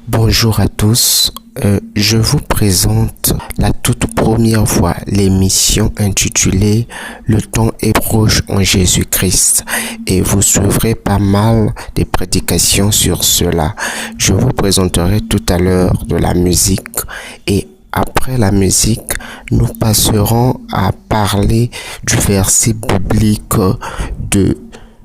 Bonjour à tous. Je vous présente la toute première fois l'émission intitulée Le temps est proche en Jésus-Christ et vous suivrez pas mal de prédications sur cela. Je vous présenterai tout à l'heure de la musique et après la musique, nous passerons à parler du verset biblique de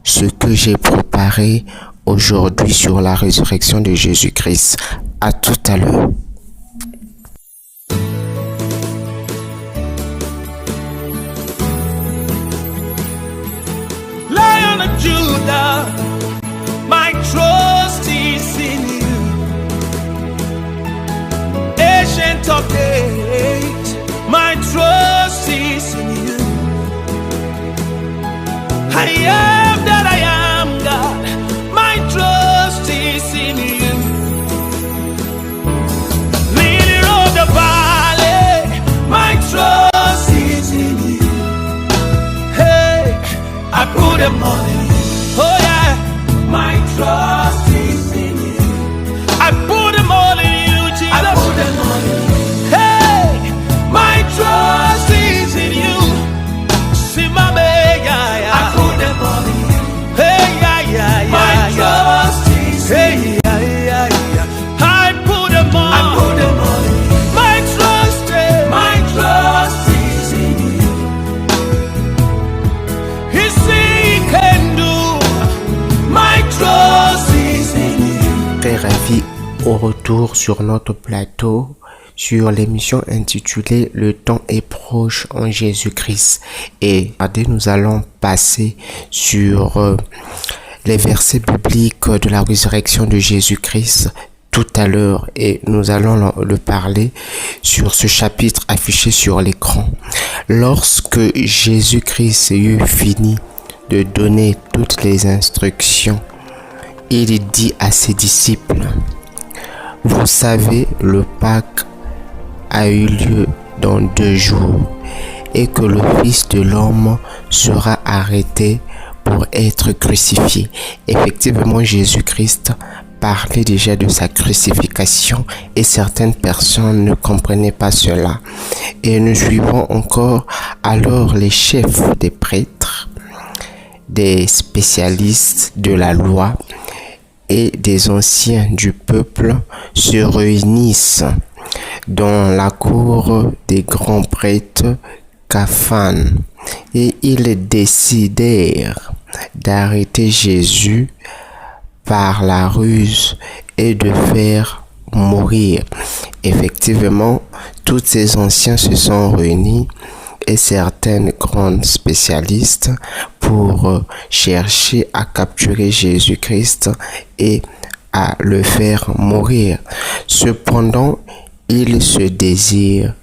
ce que j'ai préparé aujourd'hui sur la résurrection de Jésus-Christ. À tout à l'heure. Lion of Judah, my trust is in you. Ancient of days, my trust is in you. I am that I am, God. My trust is in you. Lily of the valley, my trust is in you. Hey, I put them all in you. Oh yeah, my trust is in you. I put them all in you, Jesus. I put them all in you. Hey, my trust is in you. See my baby, yeah. I put them all in you. Hey, yeah. My trust is in you. I put them all. I put them all in you. My trust is in you. He say he can do. My trust is in you. Très ravi au retour sur notre plateau sur l'émission intitulée Le temps est proche en Jésus-Christ. Et regardez, nous allons passer sur les versets bibliques de la résurrection de Jésus-Christ tout à l'heure et nous allons le parler sur ce chapitre affiché sur l'écran. Lorsque Jésus-Christ eut fini de donner toutes les instructions, il dit à ses disciples: vous savez, le Pâques a eu lieu dans 2 jours et que le Fils de l'homme sera arrêté pour être crucifié. Effectivement, Jésus-Christ parlait déjà de sa crucifixion et certaines personnes ne comprenaient pas cela. Et nous suivons encore alors les chefs des prêtres, des spécialistes de la loi et des anciens du peuple se réunissent dans la cour des grands prêtres Caphane et ils décidèrent d'arrêter Jésus par la ruse et de faire mourir. Effectivement, tous ces anciens se sont réunis et certaines grandes spécialistes pour chercher à capturer Jésus-Christ et à le faire mourir. Cependant, ils se désirent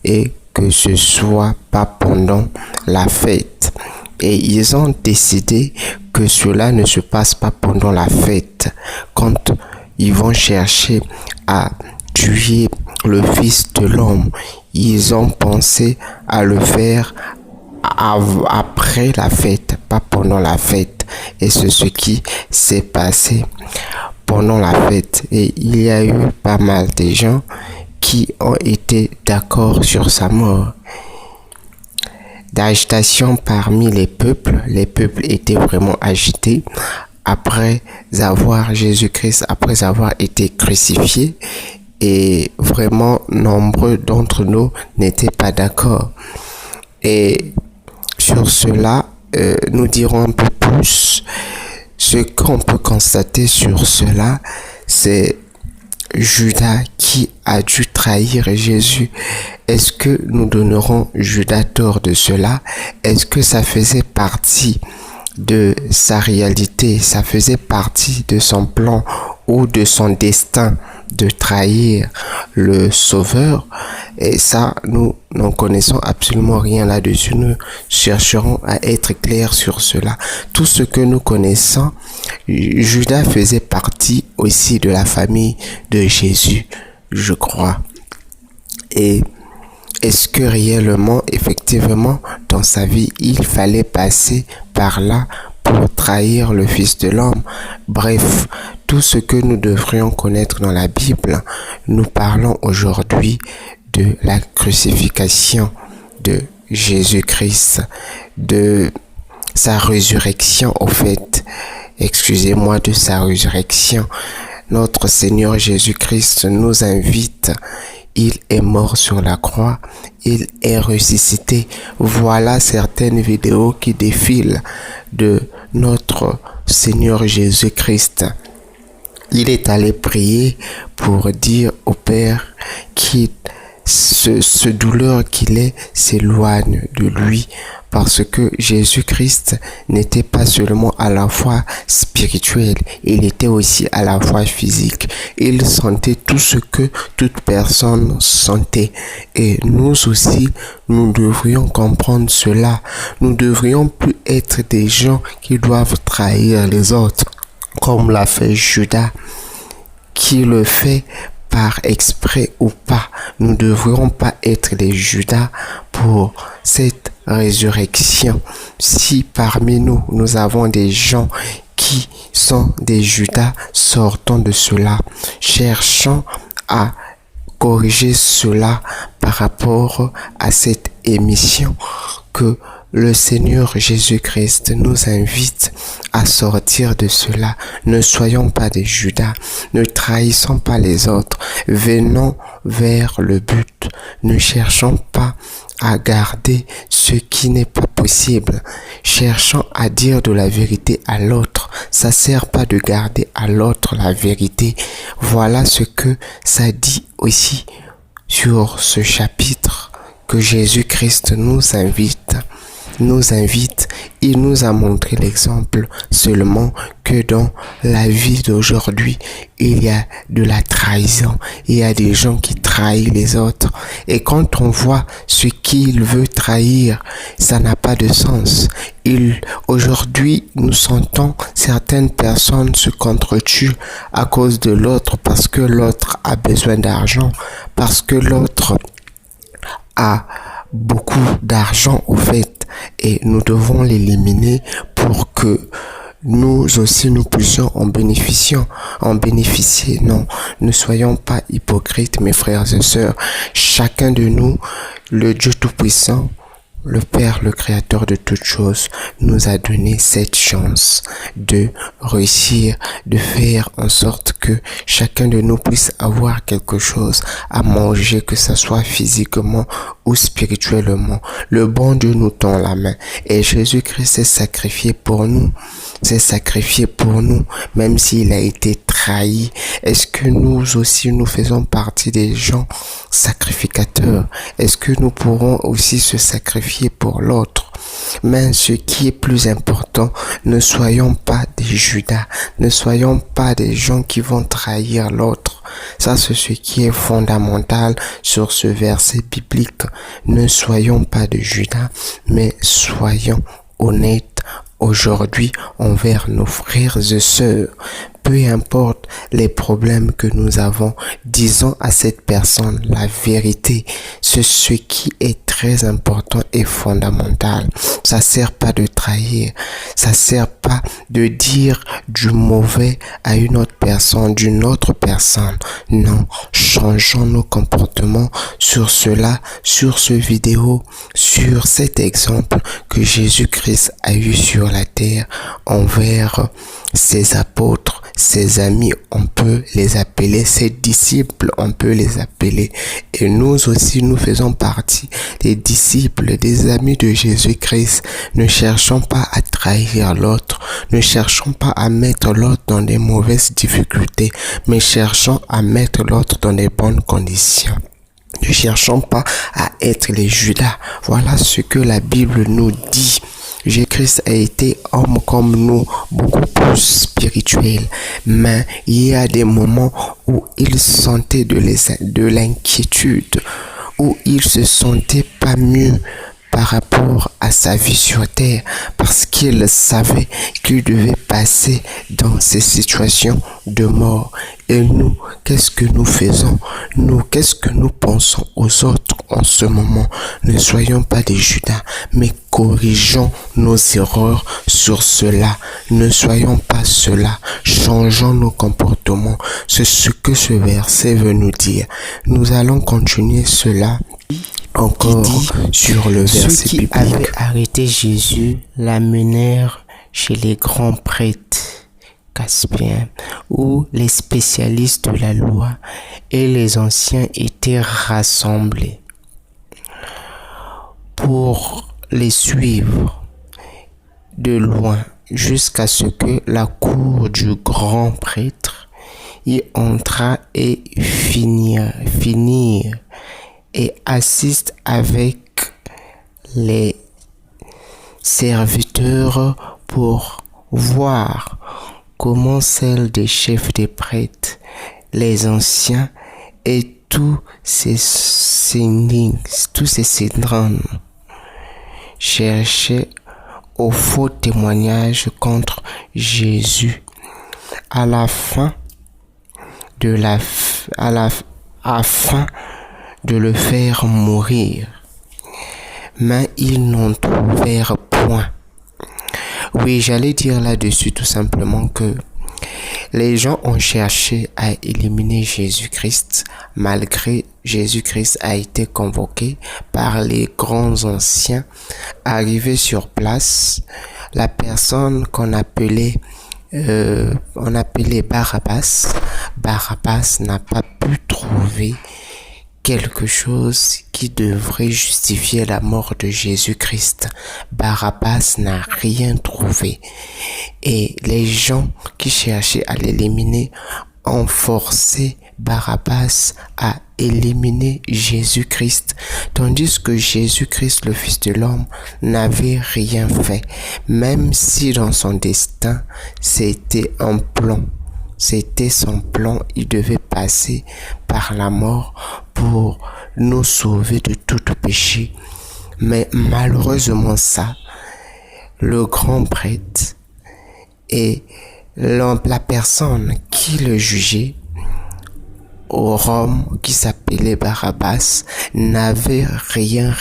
et que ce soit pas pendant la fête. Et ils ont décidé que cela ne se passe pas pendant la fête, quand ils vont chercher à tuer le Fils de l'homme. Ils ont pensé à le faire après la fête, pas pendant la fête. Et c'est ce qui s'est passé pendant la fête. Et il y a eu pas mal de gens qui ont été d'accord sur sa mort. D'agitation parmi les peuples étaient vraiment agités après avoir Jésus-Christ, après avoir été crucifié. Et vraiment, nombreux d'entre nous n'étaient pas d'accord. Et sur cela, nous dirons un peu plus. Ce qu'on peut constater sur cela, c'est Judas qui a dû trahir Jésus. Est-ce que nous donnerons Judas tort de cela? Est-ce que ça faisait partie de sa réalité? Ça faisait partie de son plan ou de son destin de trahir le Sauveur? Et ça, nous n'en connaissons absolument rien là-dessus. Nous chercherons à être clairs sur cela. Tout ce que nous connaissons, Judas faisait partie aussi de la famille de Jésus, je crois. Et est-ce que réellement, effectivement, dans sa vie, il fallait passer par là pour trahir le Fils de l'homme. Bref, tout ce que nous devrions connaître dans la Bible. Nous parlons aujourd'hui de la crucifixion de Jésus-Christ, de sa résurrection au fait. Excusez-moi, de sa résurrection. Notre Seigneur Jésus-Christ nous invite. Il est mort sur la croix. Il est ressuscité. Voilà certaines vidéos qui défilent de notre Seigneur Jésus-Christ. Il est allé prier pour dire au Père qu'il ce douleur qu'il est s'éloigne de lui, parce que Jésus-Christ n'était pas seulement à la fois spirituel, il était aussi à la fois physique. Il sentait tout ce que toute personne sentait. Et nous aussi, nous devrions comprendre cela. Nous ne devrions plus être des gens qui doivent trahir les autres, comme l'a fait Judas, qui le fait par exprès ou pas. Nous ne devrions pas être des Judas pour cette résurrection. Si parmi nous, nous avons des gens qui sont des Judas, sortons de cela. Cherchons à corriger cela par rapport à cette émission que le Seigneur Jésus-Christ nous invite à sortir de cela. Ne soyons pas des Judas, ne trahissons pas les autres, venons vers le but. Ne cherchons pas à garder ce qui n'est pas possible. Cherchons à dire de la vérité à l'autre. Ça sert pas de garder à l'autre la vérité. Voilà ce que ça dit aussi sur ce chapitre que Jésus-Christ nous invite. Il nous a montré l'exemple seulement que dans la vie d'aujourd'hui, il y a de la trahison, il y a des gens qui trahissent les autres. Et quand on voit ce qu'il veut trahir, ça n'a pas de sens. Aujourd'hui, nous sentons certaines personnes se contretuent à cause de l'autre, parce que l'autre a besoin d'argent, parce que l'autre a beaucoup d'argent au fait, et nous devons l'éliminer pour que nous aussi nous puissions en bénéficier. Non, ne soyons pas hypocrites, mes frères et sœurs. Chacun de nous, le Dieu Tout-Puissant, le Père, le Créateur de toutes choses, nous a donné cette chance de réussir, de faire en sorte que chacun de nous puisse avoir quelque chose à manger, que ce soit physiquement ou spirituellement. Le bon Dieu nous tend la main et Jésus-Christ s'est sacrifié pour nous. Même s'il a été trahi. Est-ce que nous aussi nous faisons partie des gens sacrificateurs? Est-ce que nous pourrons aussi se sacrifier pour l'autre? Mais ce qui est plus important, ne soyons pas des Judas, ne soyons pas des gens qui vont trahir l'autre. Ça, c'est ce qui est fondamental sur ce verset biblique. Ne soyons pas des Judas, mais soyons honnêtes aujourd'hui envers nos frères et sœurs. Peu importe les problèmes que nous avons, disons à cette personne la vérité. C'est ce qui est très important et fondamental. Ça sert pas de trahir. Ça sert pas de dire du mauvais à une autre personne, d'une autre personne. Non, changeons nos comportements sur cela, sur ce vidéo, sur cet exemple que Jésus-Christ a eu sur la terre envers ses apôtres, ses amis, on peut les appeler, ses disciples, on peut les appeler. Et nous aussi, nous faisons partie des disciples, des amis de Jésus-Christ. Ne cherchons pas à trahir l'autre, ne cherchons pas à mettre l'autre dans des mauvaises difficultés, mais cherchons à mettre l'autre dans des bonnes conditions. Ne cherchons pas à être les Judas. Voilà ce que la Bible nous dit. Jésus-Christ a été homme comme nous, beaucoup plus spirituel, mais il y a des moments où il sentait de l'inquiétude, où il se sentait pas mieux par rapport à sa vie sur terre, parce qu'il savait qu'il devait passer dans ces situations de mort. Et nous, qu'est-ce que nous faisons? Nous, qu'est-ce que nous pensons aux autres? en ce moment. Ne soyons pas des Judas, mais corrigeons nos erreurs sur cela. Ne soyons pas cela. Changeons nos comportements. C'est ce que ce verset veut nous dire. Nous allons continuer cela encore sur le verset ceux qui biblique. avaient arrêté Jésus l'amenèrent chez les grands prêtres caspiens, où les spécialistes de la loi et les anciens étaient rassemblés pour les suivre de loin jusqu'à ce que la cour du grand prêtre y entra et finir et assiste avec les serviteurs pour voir comment celle des chefs des prêtres, les anciens et tous ces sénines cherchaient au faux témoignage contre Jésus afin de le faire mourir. Mais ils n'en trouvèrent point. Oui, j'allais dire là-dessus tout simplement que les gens ont cherché à éliminer Jésus-Christ malgré Jésus-Christ a été convoqué par les grands anciens arrivés sur place. La personne qu'on appelait Barabbas. Barabbas n'a pas pu trouver quelque chose qui devrait justifier la mort de Jésus-Christ. Barabbas n'a rien trouvé. Et les gens qui cherchaient à l'éliminer ont forcé Barabbas à éliminer Jésus-Christ, tandis que Jésus-Christ, le Fils de l'homme, n'avait rien fait, même si dans son destin, c'était un plan. C'était son plan, il devait passer par la mort pour nous sauver de tout péché. Mais malheureusement le grand prêtre et la personne qui le jugeait au Rome, qui s'appelait Barabbas, n'avait rien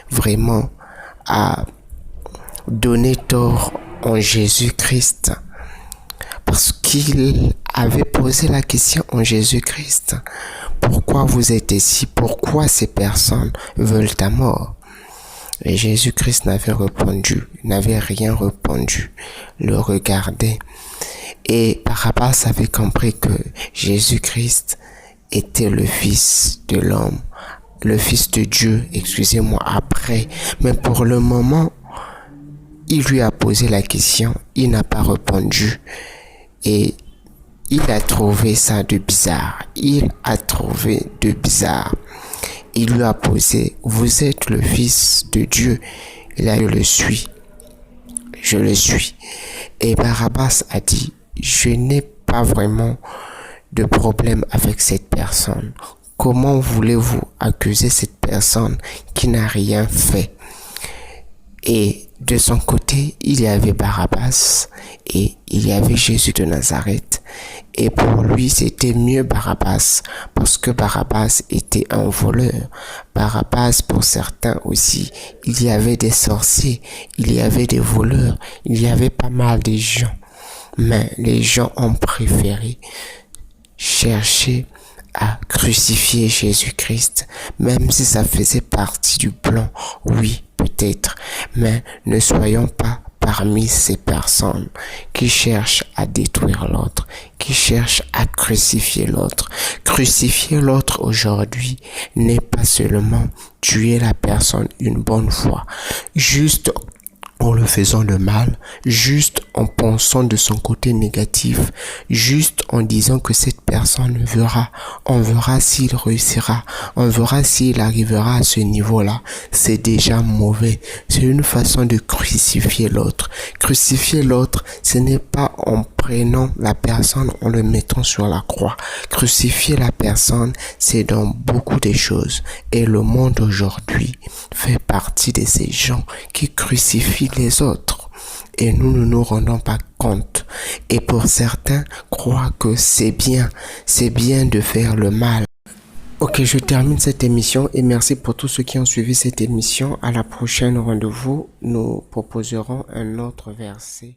vraiment à donner tort en Jésus-Christ. Parce qu'il avait posé la question en Jésus-Christ. Pourquoi vous êtes ici? Pourquoi ces personnes veulent ta mort? Et Jésus-Christ n'avait rien répondu, le regardait. Et Barabbas avait compris que Jésus-Christ était le Fils de l'homme, le Fils de Dieu, excusez-moi, après. Mais pour le moment, il lui a posé la question, il n'a pas répondu. Et il a trouvé ça de bizarre. Il lui a posé, vous êtes le Fils de Dieu? Il a dit, je le suis. Et Barabbas a dit, je n'ai pas vraiment de problème avec cette personne. Comment voulez-vous accuser cette personne qui n'a rien fait? Et de son côté, il y avait Barabbas et il y avait Jésus de Nazareth. Et pour lui, c'était mieux Barabbas parce que Barabbas était un voleur. Barabbas, pour certains aussi, il y avait des sorciers, il y avait des voleurs, il y avait pas mal de gens. Mais les gens ont préféré chercher à crucifier Jésus-Christ, même si ça faisait partie du plan, oui, peut-être, mais ne soyons pas parmi ces personnes qui cherchent à détruire l'autre, qui cherchent à crucifier l'autre. Crucifier l'autre aujourd'hui n'est pas seulement tuer la personne une bonne fois, juste en le faisant le mal, juste en pensant de son côté négatif, juste en disant que cette personne verra, on verra s'il réussira, on verra s'il arrivera à ce niveau-là, c'est déjà mauvais. C'est une façon de crucifier l'autre. Crucifier l'autre, ce n'est pas en prenant la personne, en le mettant sur la croix. Crucifier la personne, c'est dans beaucoup de choses. Et le monde aujourd'hui fait partie de ces gens qui crucifient les autres. Et nous ne nous rendons pas compte. Et pour certains, croient que c'est bien de faire le mal. Ok, Ok, je termine cette émission et merci pour tous ceux qui ont suivi cette émission. À la prochaine rendez-vous, nous proposerons un autre verset.